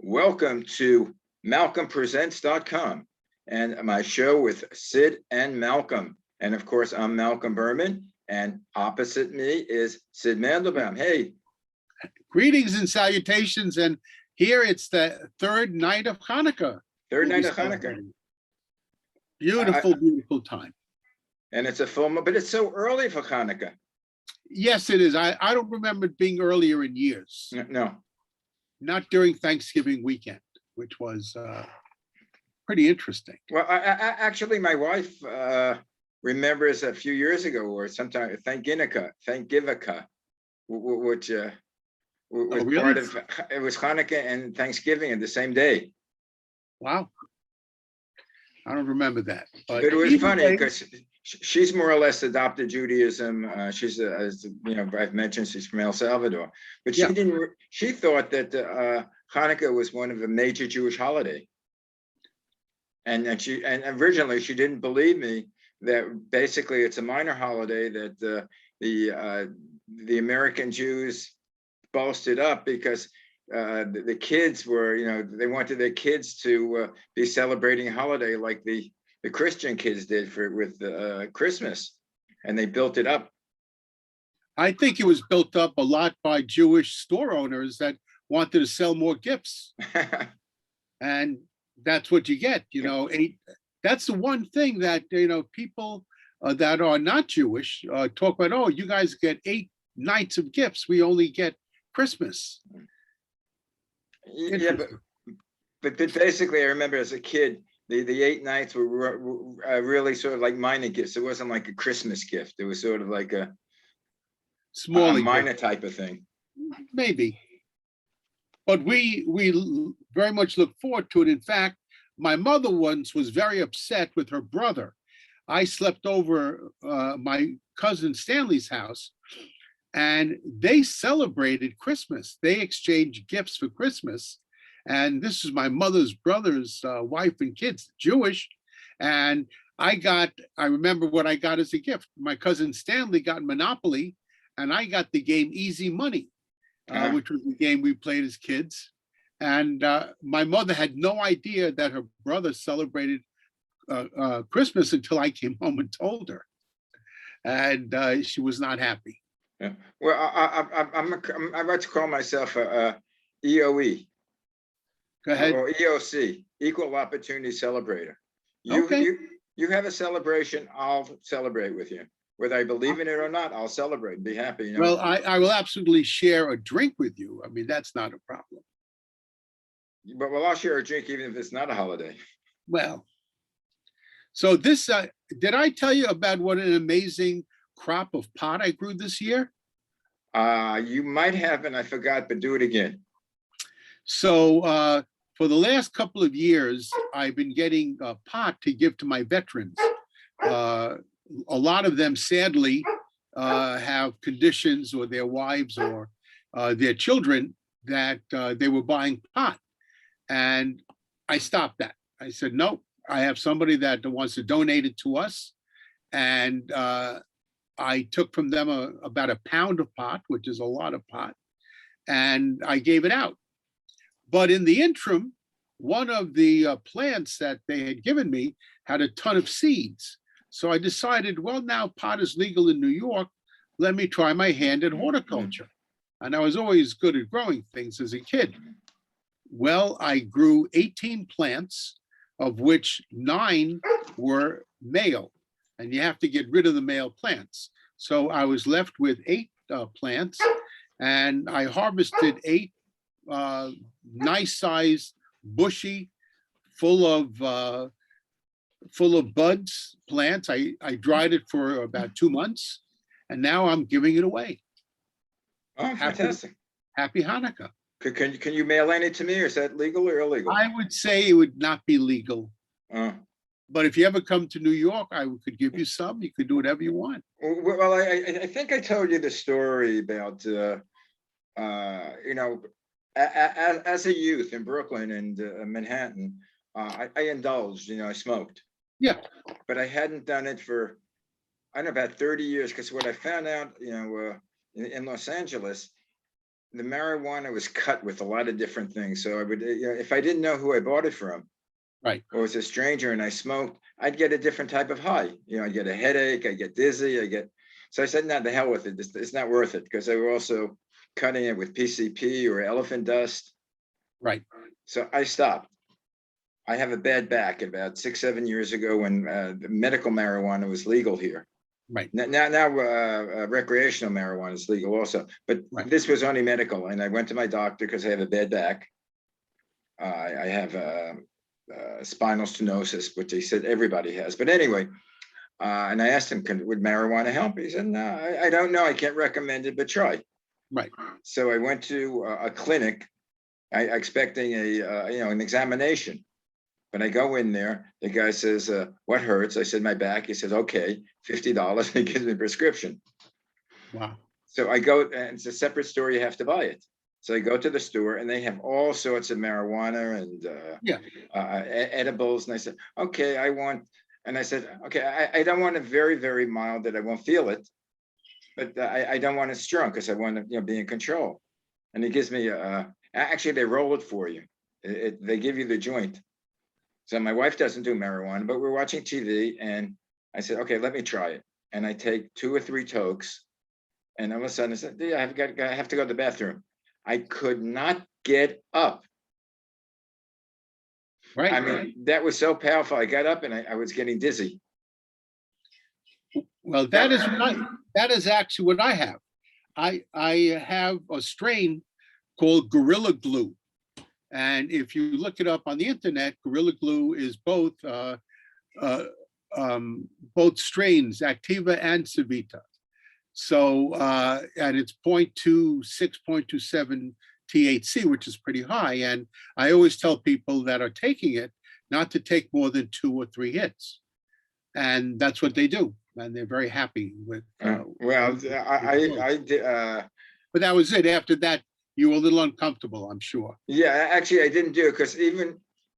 Welcome to MalcolmPresents.com and my show with Syd and Malcolm. And of course, I'm Malcolm Berman, and opposite me is Syd Malcolm. Hey. Greetings and salutations. And here it's the third night of Hanukkah. Third night of Hanukkah. Beautiful, beautiful time. And it's a full moon, but it's so early for Hanukkah. Yes, it is. I don't remember it being earlier in years. No. Not during Thanksgiving weekend, which was pretty interesting. Well, actually, my wife remembers a few years ago, or sometime Thanksgiving, which was really? part of it was Hanukkah and Thanksgiving in the same day. Wow. I don't remember that. But it was funny because she's more or less adopted Judaism. She's, as you know, I've mentioned, she's from El Salvador. But she didn't. She thought that Hanukkah was one of the major Jewish holiday. And originally she didn't believe me that basically it's a minor holiday that the American Jews boasted up because the kids were, they wanted their kids to be celebrating a holiday like the Christian kids did with Christmas, and they built it up. I think it was built up a lot by Jewish store owners that wanted to sell more gifts. And that's what you get, that's the one thing that, people that are not Jewish talk about, oh, you guys get 8 nights of gifts. We only get Christmas. Yeah, but basically, I remember as a kid, the 8 nights were really sort of like minor gifts. It wasn't like a Christmas gift. It was sort of like a minor type of thing. Maybe. But we very much look forward to it. In fact, my mother once was very upset with her brother. I slept over my cousin Stanley's house, and they celebrated Christmas. They exchanged gifts for Christmas. And this is my mother's brother's wife and kids, Jewish. And I remember what I got as a gift. My cousin Stanley got Monopoly, and I got the game Easy Money, which was the game we played as kids. And my mother had no idea that her brother celebrated Christmas until I came home and told her. And she was not happy. Yeah. Well, I like to call myself a EOE. Go ahead. Or EOC, Equal Opportunity Celebrator. You have a celebration, I'll celebrate with you. Whether I believe in it or not, I'll celebrate, be happy. Well, I will absolutely share a drink with you. I mean, that's not a problem. But I'll share a drink even if it's not a holiday. Well, so this, did I tell you about what an amazing crop of pot I grew this year? You might have, and I forgot, but do it again. So for the last couple of years, I've been getting pot to give to my veterans. A lot of them, sadly, have conditions, or their wives or their children, that they were buying pot. And I stopped that. I said, nope, I have somebody that wants to donate it to us. And I took from them about a pound of pot, which is a lot of pot, and I gave it out. But in the interim, one of the plants that they had given me had a ton of seeds. So I decided, well, now pot is legal in New York. Let me try my hand at horticulture. And I was always good at growing things as a kid. Well, I grew 18 plants, of which 9 were male. And you have to get rid of the male plants. So I was left with 8 plants, and I harvested 8 nice size, bushy, full of buds plants. I dried it for about 2 months, and now I'm giving it away. Oh, fantastic. Happy Hanukkah. Can you mail any to me, or is that legal or illegal? I would say it would not be legal. But if you ever come to New York, I could give you some. You could do whatever you want. Well, I think I told you the story about, as a youth in Brooklyn and Manhattan, I indulged, I smoked. Yeah. But I hadn't done it for, I don't know, about 30 years, because what I found out, in Los Angeles, the marijuana was cut with a lot of different things. So I would, if I didn't know who I bought it from, Right. or was a stranger and I smoked, I'd get a different type of high. I'd get a headache, I get dizzy, so I said, no, the hell with it. It's not worth it, because they were also cutting it with PCP or elephant dust. Right. So I stopped. I have a bad back about 6, 7 years ago when medical marijuana was legal here. Right. Now recreational marijuana is legal also, but Right. this was only medical. And I went to my doctor because I have a bad back. I have spinal stenosis, which they said everybody has. But anyway, and I asked him, would marijuana help? He said, no, I don't know. I can't recommend it, but try. Right. So I went to a clinic, expecting an examination. When I go in there, the guy says, what hurts? I said, my back. He says, okay, $50. He gives me a prescription. Wow. So I go, and it's a separate store. You have to buy it. So I go to the store and they have all sorts of marijuana and edibles. And I said, okay, and I said, okay, I don't want it very, very mild that I won't feel it, but I don't want it strong because I want to be in control. And he gives me, actually, they roll it for you. They give you the joint. So my wife doesn't do marijuana, but we're watching TV and I said, okay, let me try it. And I take 2 or 3 tokes and all of a sudden I said, yeah, I have to go to the bathroom. I could not get up. Right. I mean, that was so powerful. I got up and I was getting dizzy. Well, that is actually what I have. I have a strain called Gorilla Glue. And if you look it up on the internet, Gorilla Glue is both strains, Activa and Civita. So, and it's 0.26, 0.27 THC, which is pretty high. And I always tell people that are taking it not to take more than 2 or 3 hits. And that's what they do. And they're very happy with. Well, I did. But that was it. After that, you were a little uncomfortable, I'm sure. Yeah, actually, I didn't do it because even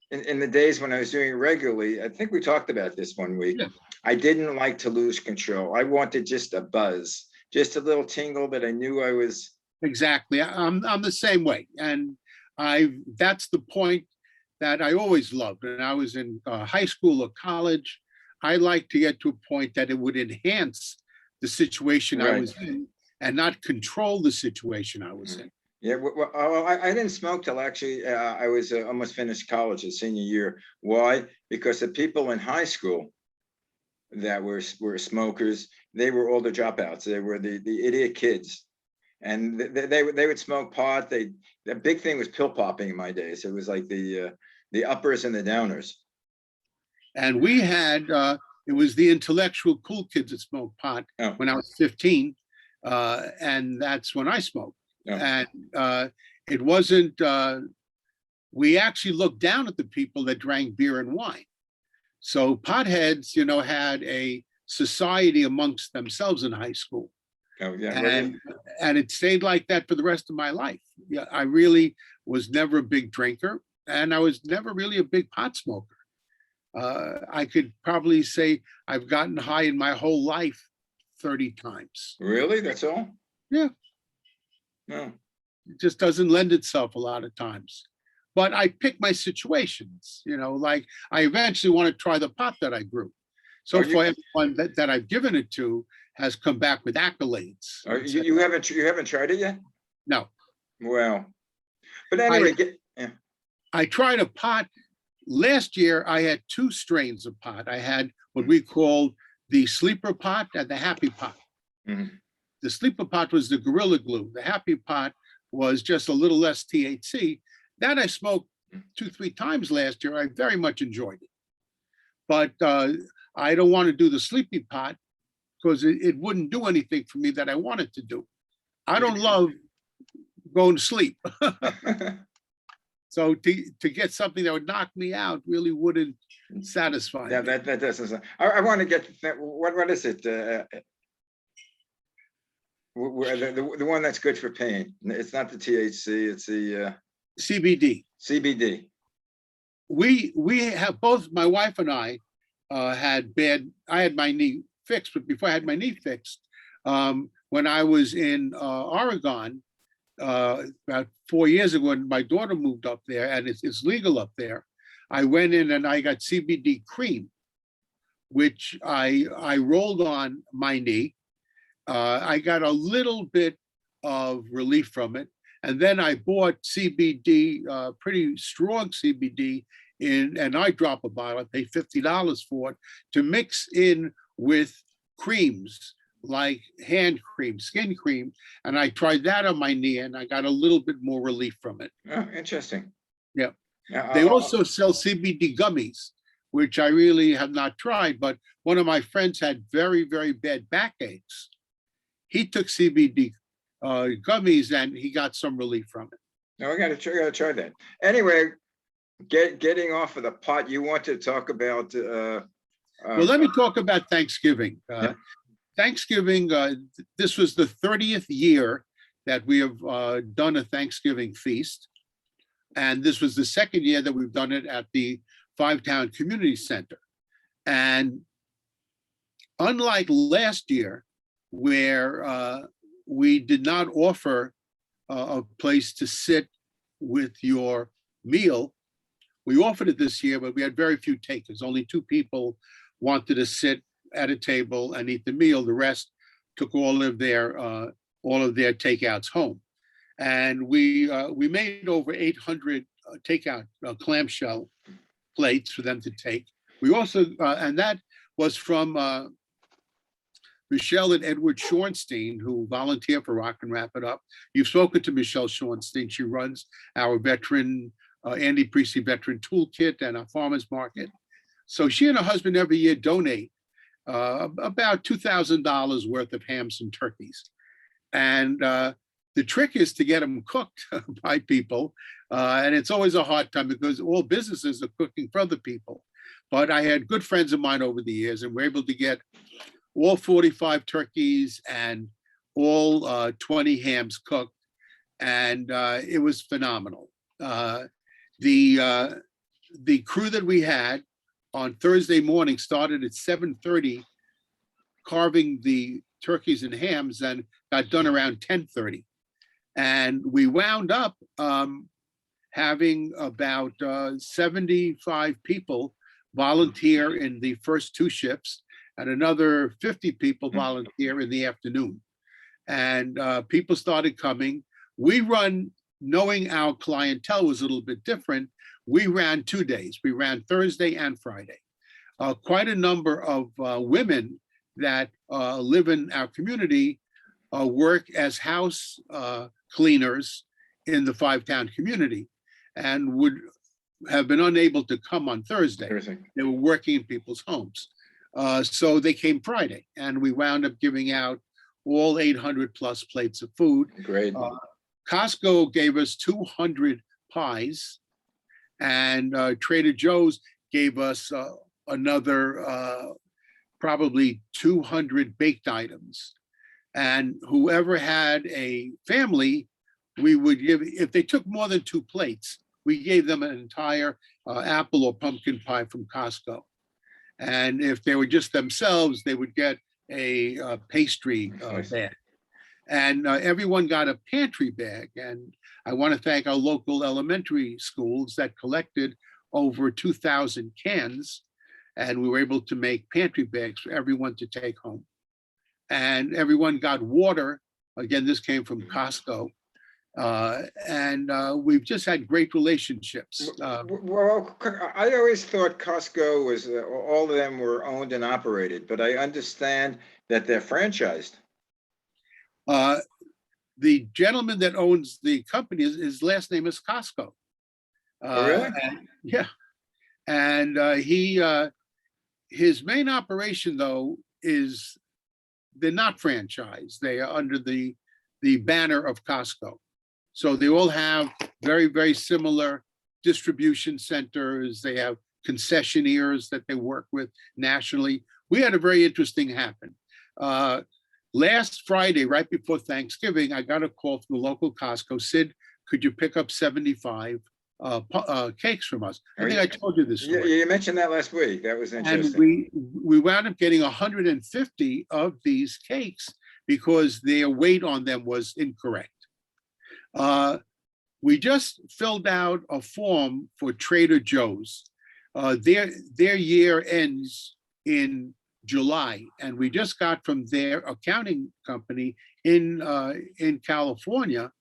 in the days when I was doing it regularly, I think we talked about this one week. Yeah. I didn't like to lose control. I wanted just a buzz, just a little tingle that I knew I was. Exactly. I'm the same way. And that's the point that I always loved. When I was in high school or college, I like to get to a point that it would enhance the situation I was in and not control the situation I was in. Yeah, well, I didn't smoke till actually I was almost finished college, the senior year. Why? Because the people in high school that were smokers, they were all the dropouts. They were the idiot kids, and they would smoke pot. The big thing was pill popping in my days. It was like the uppers and the downers. And we had it was the intellectual cool kids that smoked pot when I was 15, and that's when I smoked. And it wasn't, we actually looked down at the people that drank beer and wine. So potheads, had a society amongst themselves in high school. Oh, yeah. And it stayed like that for the rest of my life. Yeah, I really was never a big drinker, and I was never really a big pot smoker. I could probably say I've gotten high in my whole life 30 times. Really? That's all? Yeah. No. It just doesn't lend itself a lot of times. But I pick my situations, like I eventually want to try the pot that I grew. So far, everyone that I've given it to has come back with accolades. You haven't tried it yet? No. Well, but anyway, I tried a pot. Last year, I had 2 strains of pot. I had what we called the sleeper pot and the happy pot. Mm-hmm. The sleeper pot was the Gorilla Glue. The happy pot was just a little less THC. That I smoked 2, 3 times last year. I very much enjoyed it. But I don't want to do the sleepy pot because it wouldn't do anything for me that I wanted to do. I don't love going to sleep. So to get something that would knock me out really wouldn't satisfy me. Yeah, that doesn't. I want to get what is it? The one that's good for pain. It's not the THC. It's the CBD. CBD. We have both. My wife and I had I had my knee fixed, but before I had my knee fixed, when I was in Oregon, about 4 years ago when my daughter moved up there, and it's legal up there. I went in and I got CBD cream, which I rolled on my knee. I got a little bit of relief from it. And then I bought CBD, pretty strong CBD in an eyedropper bottle. I paid $50 for it to mix in with creams like hand cream, skin cream. And I tried that on my knee and I got a little bit more relief from it. Oh, interesting. Yeah. Yeah, They also sell CBD gummies, which I really have not tried, but one of my friends had very, very bad backaches. He took CBD gummies and he got some relief from it. no, I gotta try that. Anyway, getting off of the pot, you want to talk about Well, let me talk about Thanksgiving. Yeah. Thanksgiving, this was the 30th year that we have done a Thanksgiving feast. And this was the second year that we've done it at the Five-Town Community Center. And unlike last year, where we did not offer a place to sit with your meal, we offered it this year, but we had very few takers. Only 2 people wanted to sit at a table and eat the meal. The rest took all of their takeouts home. And we made over 800 takeout clamshell plates for them to take. We also, and that was from Michelle and Edward Schornstein, who volunteer for Rock and Wrap It Up. You've spoken to Michelle Schornstein. She runs our veteran, Andy Priestley Veteran Toolkit and our farmers market. So she and her husband every year donate about $2,000 worth of hams and turkeys. And the trick is to get them cooked by people. And it's always a hard time because all businesses are cooking for other people. But I had good friends of mine over the years and we're able to get all 45 turkeys and all 20 hams cooked. And it was phenomenal. The crew that we had on Thursday morning started at 7:30 carving the turkeys and hams and got done around 10:30. And we wound up having about 75 people volunteer in the first 2 shifts and another 50 people volunteer in the afternoon. And people started coming. We run, knowing our clientele was a little bit different, we ran 2 days. We ran Thursday and Friday. Quite a number of women that live in our community work as house cleaners in the Five-Town community and would have been unable to come on Thursday. They were working in people's homes. So they came Friday and we wound up giving out all 800 plus plates of food. Great. Costco gave us 200 pies and Trader Joe's gave us another probably 200 baked items. And whoever had a family, we would give, if they took more than 2 plates, we gave them an entire apple or pumpkin pie from Costco. And if they were just themselves, they would get a pastry bag. And everyone got a pantry bag. And I want to thank our local elementary schools that collected over 2,000 cans. And we were able to make pantry bags for everyone to take home. And everyone got water. Again, this came from Costco. And we've just had great relationships. Well, I always thought Costco was, all of them were owned and operated, but I understand that they're franchised. The gentleman that owns the company, his last name is Costco. Oh, really? Yeah. And his main operation, though, is they're not franchised. They are under the banner of Costco. So they all have very, very similar distribution centers. They have concessionaires that they work with nationally. We had a very interesting happen. Last Friday, right before Thanksgiving, I got a call from the local Costco. Syd, could you pick up 75 cakes from us? I think I told you this story. You mentioned that last week. That was interesting. And we wound up getting 150 of these cakes because their weight on them was incorrect. We just filled out a form for Trader Joe's. Their year ends in July, and we just got from their accounting company in California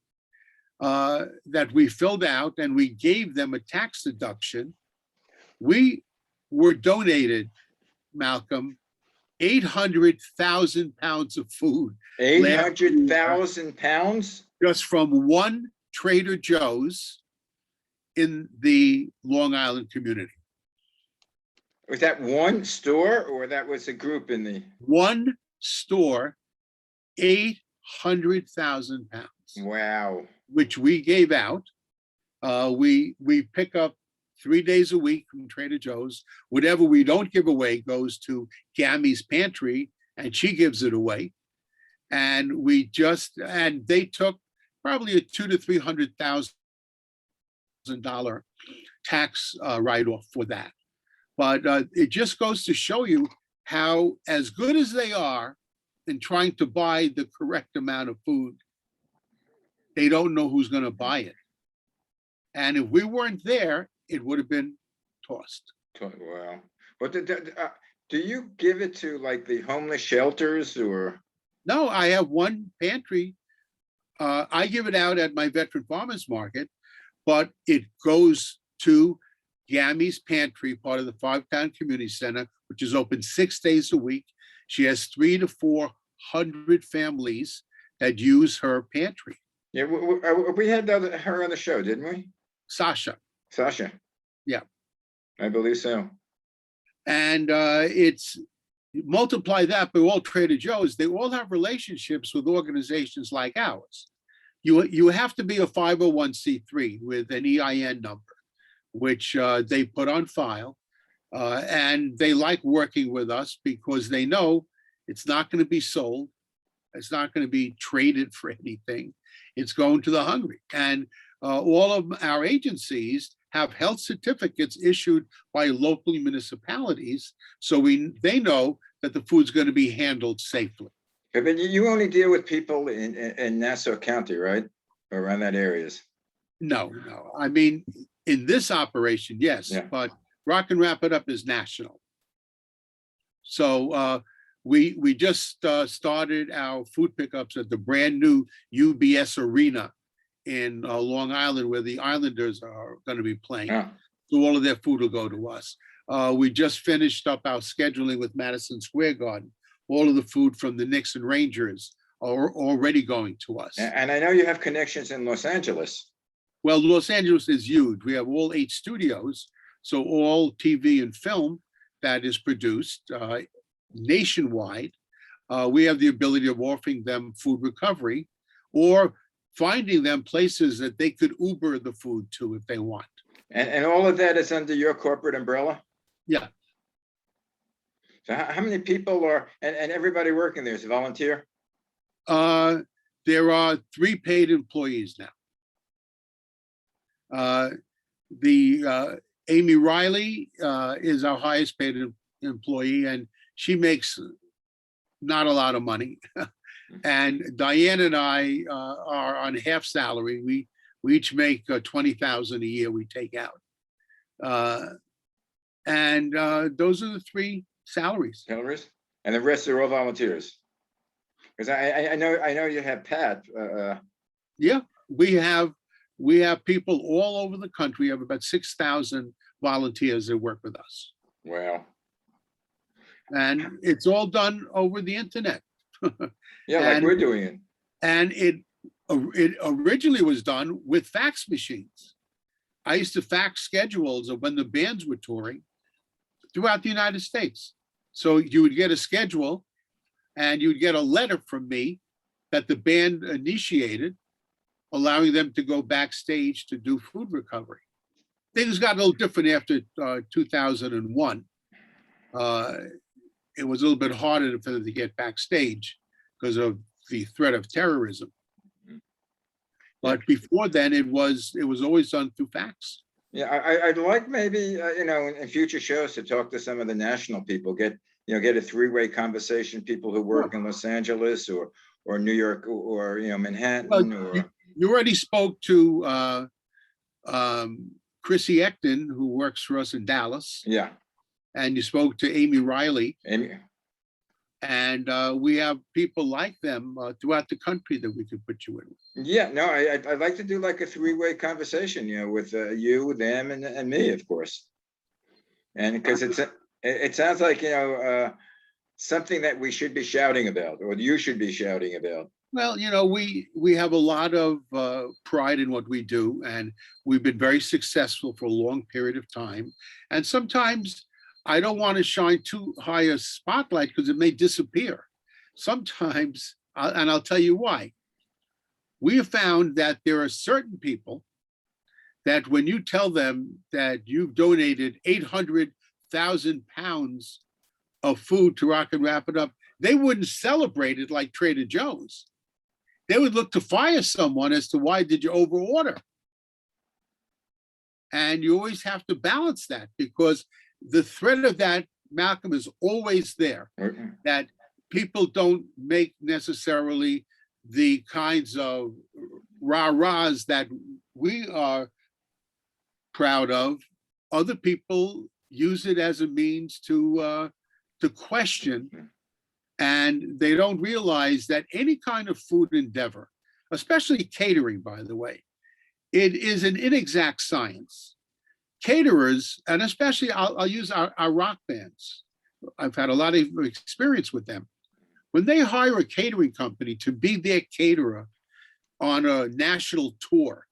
that we filled out, and we gave them a tax deduction. We were donated, Malcolm, 800,000 pounds of food. 800,000 pounds? Just from one Trader Joe's in the Long Island community. Was that one store, or that was a group in the? One store, 800,000 pounds. Wow. Which we gave out. We pick up 3 days a week from Trader Joe's. Whatever we don't give away goes to Gammy's pantry, and she gives it away. And they took probably a $200,000 to $300,000 tax write-off for that. But it just goes to show you how, as good as they are in trying to buy the correct amount of food, they don't know who's going to buy it. And if we weren't there, it would have been tossed. Wow. But do you give it to like the homeless shelters or? No, I have one pantry. I give it out at my Veteran Farmers Market, but it goes to Gammy's Pantry, part of the Five-Town Community Center, which is open 6 days a week. She has 300 to 400 families that use her pantry. Yeah, we had her on the show, didn't we? Sasha. Yeah. I believe so. And it's multiply that by all Trader Joe's, they all have relationships with organizations like ours. You have to be a 501c3 with an EIN number, which they put on file. And they like working with us because they know it's not going to be sold. It's not going to be traded for anything. It's going to the hungry. And all of our agencies have health certificates issued by local municipalities. So they know that the food's going to be handled safely. But you only deal with people in Nassau County, right? Around that areas. No. I mean, in this operation, yes, yeah. But Rock and Wrap It Up is national. So we just started our food pickups at the brand new UBS Arena in Long Island, where the Islanders are going to be playing. Yeah. So all of their food will go to us. We just finished up our scheduling with Madison Square Garden. All of the food from the Knicks and Rangers are already going to us. And I know you have connections in Los Angeles. Well, Los Angeles is huge. We have all 8 studios. So all TV and film that is produced nationwide, we have the ability of offering them food recovery or finding them places that they could Uber the food to if they want. And all of that is under your corporate umbrella? Yeah. So how many people are, and everybody working there is a volunteer? There are 3 paid employees now. Amy Riley is our highest paid employee, and she makes not a lot of money. And Diane and I are on half salary. We each make $20,000 a year we take out. And those are the 3 salaries. And the rest are all volunteers. Because I know you have Pat. Yeah, we have people all over the country. We have about 6,000 volunteers that work with us. Wow. And it's all done over the internet. Yeah, like we're doing it. And it originally was done with fax machines. I used to fax schedules of when the bands were touring throughout the United States. So you would get a schedule and you'd get a letter from me that the band initiated, allowing them to go backstage to do food recovery. Things got a little different after 2001. It was a little bit harder for them to get backstage because of the threat of terrorism. But before then, it was always done through fax. Yeah, I'd like maybe in future shows to talk to some of the national people, get a 3-way conversation, people who work in Los Angeles or New York or Manhattan. Well, You already spoke to Chrissy Ecton, who works for us in Dallas, Yeah. and you spoke to Amy Riley, Amy, and we have people like them throughout the country that we could put you in. yeah, no, I'd like to do like a three-way conversation, with you, them, and me, of course. And because it sounds like, something that we should be shouting about, or you should be shouting about. Well, we have a lot of pride in what we do, and we've been very successful for a long period of time. And sometimes I don't want to shine too high a spotlight because it may disappear. Sometimes, and I'll tell you why. We have found that there are certain people that when you tell them that you've donated 800,000 pounds of food to Rock and Wrap It Up, they wouldn't celebrate it like Trader Joe's. They would look to fire someone as to why did you overorder? And you always have to balance that, because the threat of that, Malcolm, is always there, that people don't make necessarily the kinds of rah-rahs that we are proud of. Other people use it as a means to question, and they don't realize that any kind of food endeavor, especially catering, by the way, it is an inexact science. Caterers, and especially I'll use our rock bands. I've had a lot of experience with them. When they hire a catering company to be their caterer on a national tour,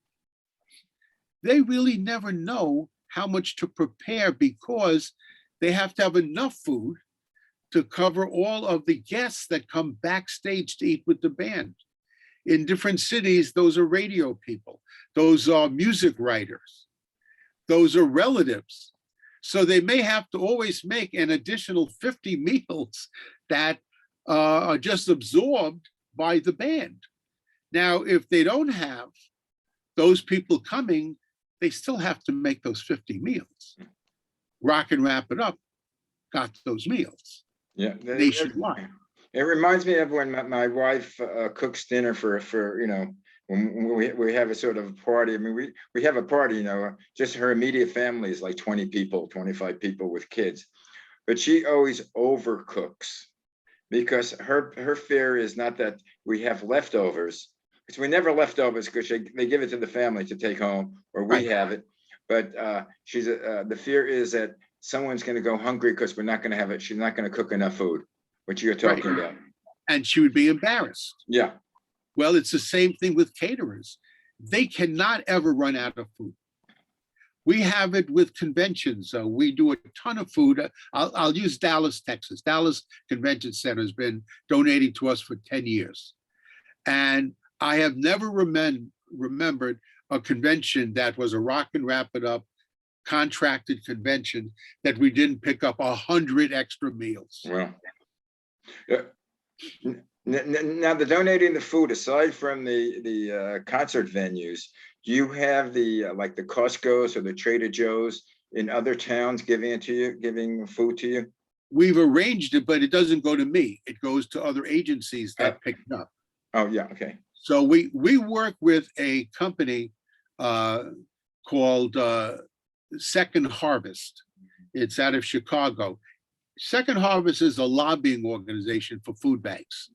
they really never know how much to prepare, because they have to have enough food to cover all of the guests that come backstage to eat with the band. In different cities, those are radio people, those are music writers, those are relatives. So they may have to always make an additional 50 meals that are just absorbed by the band. Now, if they don't have those people coming, they still have to make those 50 meals. Rock and Wrap It Up got those meals. Yeah, nationwide. It reminds me of when my wife cooks dinner for when we have a sort of party. I mean, we have a party, just her immediate family is like 20 people, 25 people with kids, but she always overcooks, because her fear is not that we have leftovers, because we never leftovers, because they give it to the family to take home, or we have it, but the fear is that someone's going to go hungry because we're not going to have it. She's not going to cook enough food, which you're talking about. And she would be embarrassed. Yeah. Well, it's the same thing with caterers. They cannot ever run out of food. We have it with conventions. We do a ton of food. I'll use Dallas, Texas. Dallas Convention Center has been donating to us for 10 years. And I have never remembered a convention that was a Rock and Wrap It Up contracted convention that we didn't pick up 100 extra meals. Well, now the donating the food, aside from the concert venues, do you have like the Costco's or the Trader Joe's in other towns giving food to you? We've arranged it, but it doesn't go to me. It goes to other agencies that pick it up. Oh, yeah, okay. So we work with a company called Second Harvest. It's out of Chicago. Second Harvest is a lobbying organization for food banks,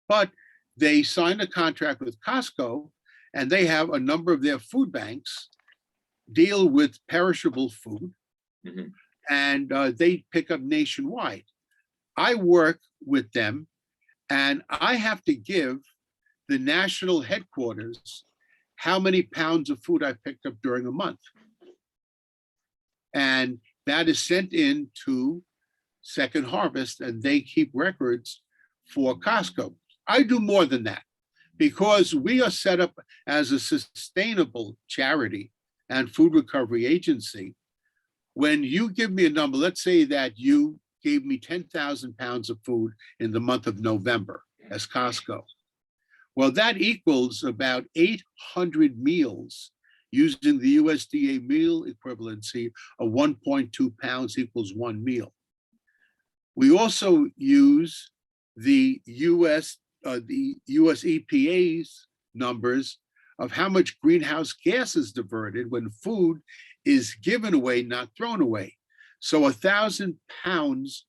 but they signed a contract with Costco, and they have a number of their food banks deal with perishable food, and they pick up nationwide. I work with them, and I have to give the national headquarters how many pounds of food I picked up during a month. And that is sent in to Second Harvest, and they keep records for Costco. I do more than that, because we are set up as a sustainable charity and food recovery agency. When you give me a number, let's say that you gave me 10,000 pounds of food in the month of November as Costco. Well, that equals about 800 meals using the USDA meal equivalency of 1.2 pounds equals 1 meal. We also use the US EPA's numbers of how much greenhouse gas is diverted when food is given away, not thrown away. So 1,000 pounds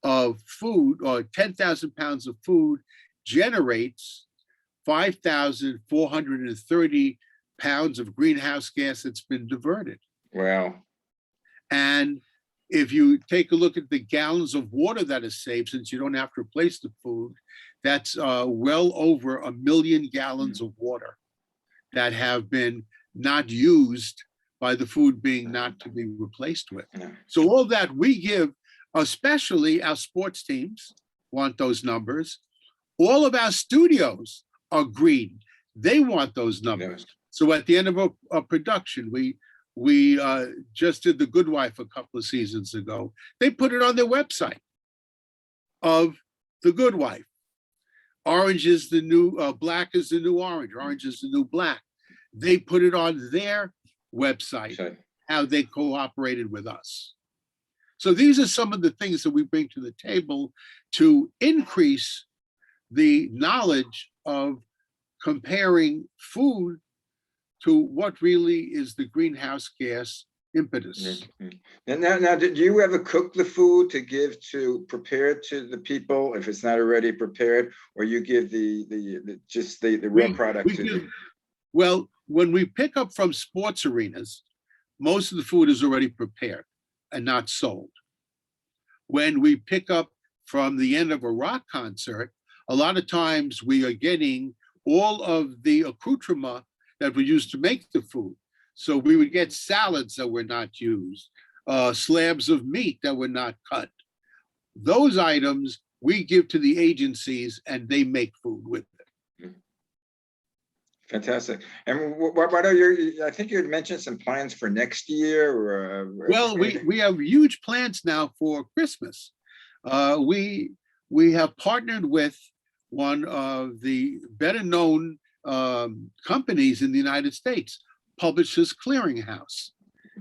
of food or 10,000 pounds of food generates 5,430 pounds of greenhouse gas that's been diverted. Wow. And if you take a look at the gallons of water that is saved, since you don't have to replace the food, that's well over 1 million gallons of water that have been not used by the food being not to be replaced with. So all that we give, especially our sports teams want those numbers. All of our studios are green. They want those numbers. So at the end of a production, we just did The Good Wife a couple of seasons ago. They put it on their website of The Good Wife. Orange is the new, black is the new orange. Orange is the new black. They put it on their website, how they cooperated with us. So these are some of the things that we bring to the table to increase the knowledge of comparing food to what really is the greenhouse gas impetus. And now, did you ever cook the food to give to prepare to the people if it's not already prepared, or you give just the raw product to them? Well, when we pick up from sports arenas, most of the food is already prepared and not sold. When we pick up from the end of a rock concert, a lot of times we are getting all of the accoutrement that we used to make the food. So we would get salads that were not used, slabs of meat that were not cut. Those items we give to the agencies and they make food with it. Fantastic. And what are your, I think you had mentioned some plans for next year or? Well, we have huge plans now for Christmas. We have partnered with one of the better known companies in the United States, Publishers Clearinghouse.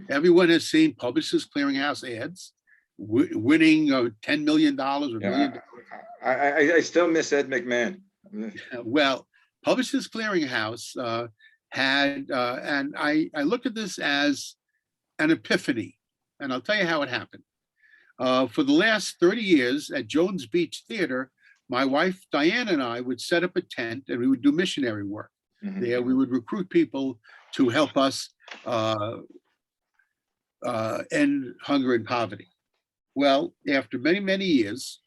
Everyone has seen Publishers Clearinghouse ads, winning $10 million or $1 million. I still miss Ed McMahon. Well, Publishers Clearinghouse had, and I look at this as an epiphany, and I'll tell you how it happened. For the last 30 years at Jones Beach Theater, my wife, Diane, and I would set up a tent and we would do missionary work. There, we would recruit people to help us end hunger and poverty. Well, after many, many years,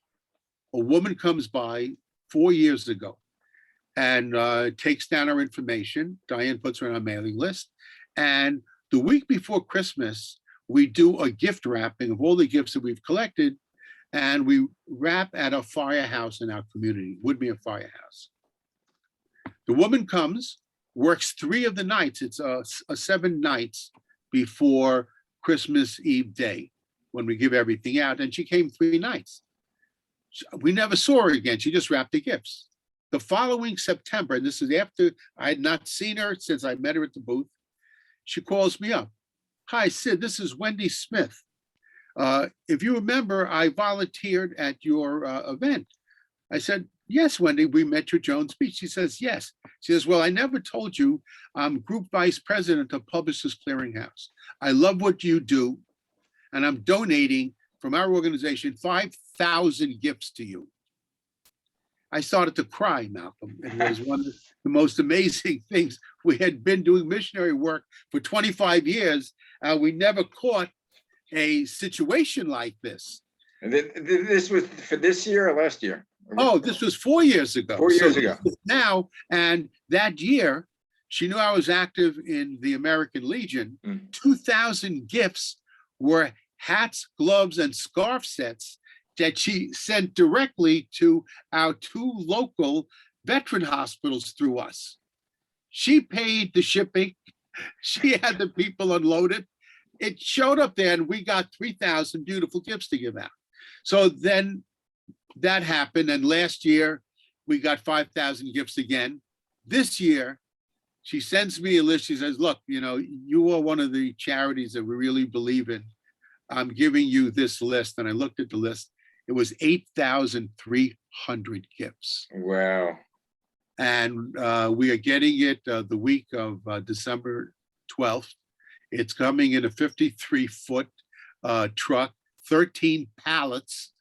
a woman comes by 4 years ago and takes down our information. Diane puts her on our mailing list. And the week before Christmas, we do a gift wrapping of all the gifts that we've collected, and we wrap at a firehouse in our community, Woodmere Firehouse. The woman comes, works 3 of the nights. It's 7 nights before Christmas Eve day when we give everything out. And she came 3 nights. We never saw her again. She just wrapped the gifts. The following September, and this is after I had not seen her since I met her at the booth, she calls me up. Hi, Syd, this is Wendy Smith. If you remember, I volunteered at your event. I said, yes, Wendy, we met you at Jones Beach. She says, yes. She says, well, I never told you I'm group vice president of Publishers Clearinghouse. I love what you do, and I'm donating from our organization 5,000 gifts to you. I started to cry, Malcolm. It was one of the most amazing things. We had been doing missionary work for 25 years, and we never caught a situation like this. And this was for this year or last year? Oh, this was 4 years ago. 4 years ago. Now, and that year, she knew I was active in the American Legion. 2,000 gifts were hats, gloves, and scarf sets that she sent directly to our 2 local veteran hospitals through us. She paid the shipping. She had the people unload it. It showed up there and we got 3,000 beautiful gifts to give out. So then that happened. And last year we got 5,000 gifts again. This year, she sends me a list. She says, look, you know, you are one of the charities that we really believe in. I'm giving you this list. And I looked at the list. It was 8,300 gifts. Wow. And we are getting it the week of December 12th. It's coming in a 53-foot truck, 13 pallets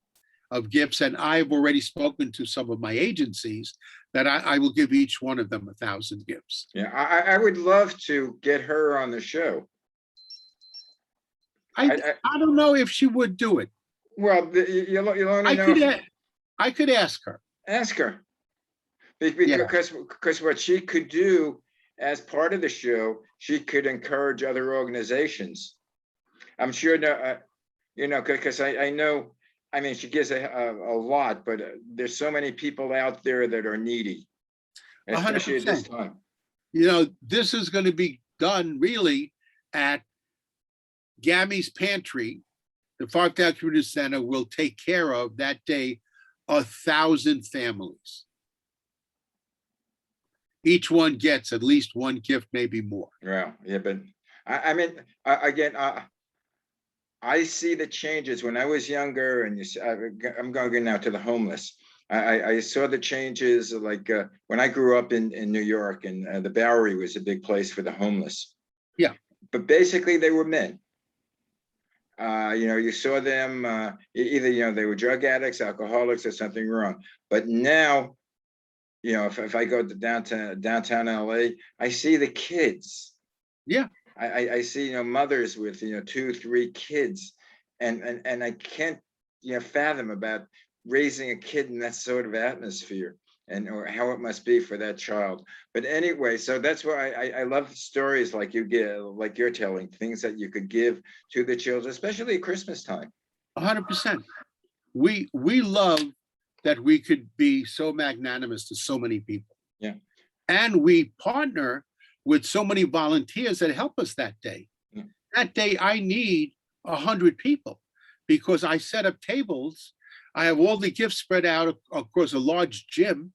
of gifts. And I've already spoken to some of my agencies that I will give each one of them 1,000 gifts. Yeah, I would love to get her on the show. I don't know if she would do it. Well, you'll only know. I could ask her. Ask her. Yeah. Because what she could do as part of the show, she could encourage other organizations. I'm sure, because I know, I mean, she gives a lot, but there's so many people out there that are needy, especially at this 100%. time. This is going to be done really at Gammy's Pantry. The Parkdale Community Center will take care of that day 1,000 families. Each one gets at least one gift, maybe more. Yeah, but I mean, again, I see the changes when I was younger, and I'm going now to the homeless. I saw the changes, like when I grew up in New York, and the Bowery was a big place for the homeless. Yeah. But basically they were men. You saw them either, they were drug addicts, alcoholics, or something wrong. But now, if I go to downtown LA, I see the kids. Yeah. I see, mothers with, 2, 3 kids, and I can't, fathom about raising a kid in that sort of atmosphere, or how it must be for that child. But anyway, so that's why I love stories like you're telling, things that you could give to the children, especially at Christmas time. 100%. We love that we could be so magnanimous to so many people. Yeah. And we partner with so many volunteers that help us that day. Yeah. That day, I need 100 people because I set up tables. I have all the gifts spread out across a large gym,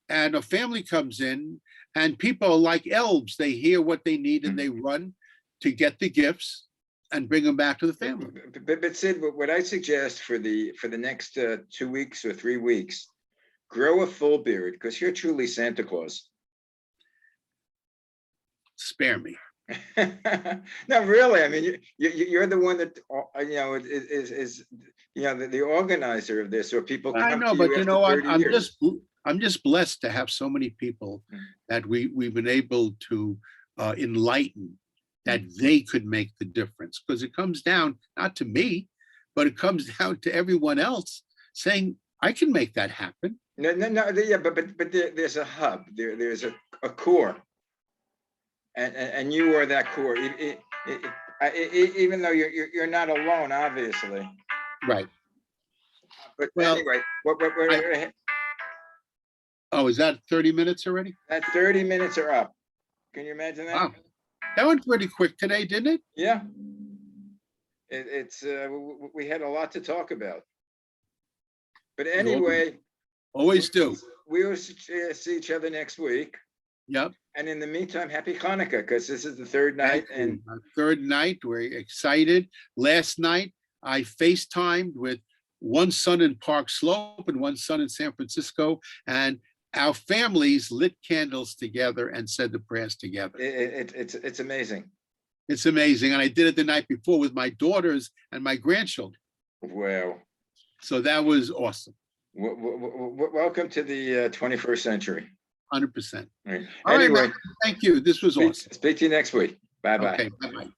and a family comes in, and people are like elves. They hear what they need and they run to get the gifts and bring them back to the family. But Syd, what I suggest for the next 2 weeks or 3 weeks, grow a full beard, because you're truly Santa Claus. Spare me. No, really. I mean, you're the one that is the organizer of this, or people come I know, to but you you after know what? 30 years. I'm just blessed to have so many people that we've been able to enlighten, that they could make the difference, because it comes down not to me, but it comes down to everyone else saying, I can make that happen. No, yeah, but there's a hub, there's a core, and you are that core. Even though you're not alone, obviously. Right. But well, anyway, oh, is that 30 minutes already? That 30 minutes are up. Can you imagine that? Wow. That went pretty quick today, didn't it? Yeah. We had a lot to talk about. But anyway, always do. We will see each other next week. Yep. And in the meantime, happy Hanukkah, because this is the third night. And third night, we're excited. Last night, I FaceTimed with one son in Park Slope and one son in San Francisco, and our families lit candles together and said the prayers together. It's amazing. It's amazing. And I did it the night before with my daughters and my grandchildren. Wow. So that was awesome. Welcome to the 21st century. 100%. Right. All anyway, right, thank you. This was awesome. Speak to you next week. Bye-bye. Okay, bye-bye.